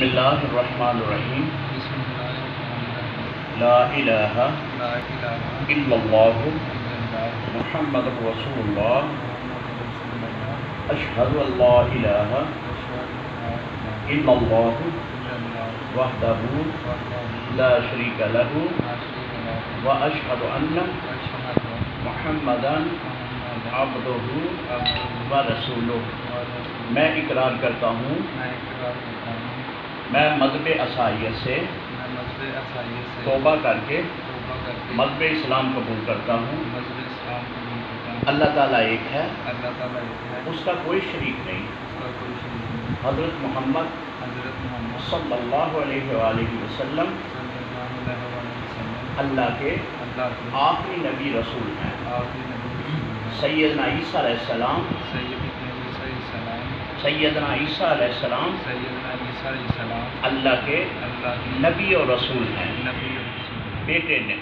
اللہ الرحمن الرحیم بسم اللہ الرحمن الرحیم لا الہ لا الہ الا اللہ الا اللہ محمد رسول اللہ محمد رسول اللہ اشہد ان لا الہ اشہد ان لا الہ الا اللہ الا اللہ وحدہ وحدہ لا شریک لہ لا شریک لہ واشہد ان واشہد محمدا محمد عبدہ عبدہ ورسولہ ورسولہ میں اقرار کرتا ہوں میں اقرار کرتا ہوں میں مذہب عیسائیت سے میں مذہب عیسائیت سے توبہ کر کے توبہ کر کے مذہب اسلام قبول کرتا ہوں مذہب اسلام قبول کرتا ہوں اللہ تعالیٰ ایک ہے اللہ تعالیٰ ایک ہے اس کا کوئی شریک نہیں اس کا کوئی شریک نہیں حضرت محمد حضرت محمد صلی اللہ علیہ وآلہ وسلم صلی اللہ علیہ وسلم اللہ کے اللہ کے آخری نبی رسول ہیں آخری نبی رسول ہیں سیدنا عیسیٰ علیہ السلام سیدنا عیسیٰ علیہ السلام سیدنا عیسیٰ علیہ السلام سیدنا عیسیٰ علیہ السلام اللہ کے اللہ کے نبی اور رسول ہیں نبی اور رسول ہیں بیٹے نے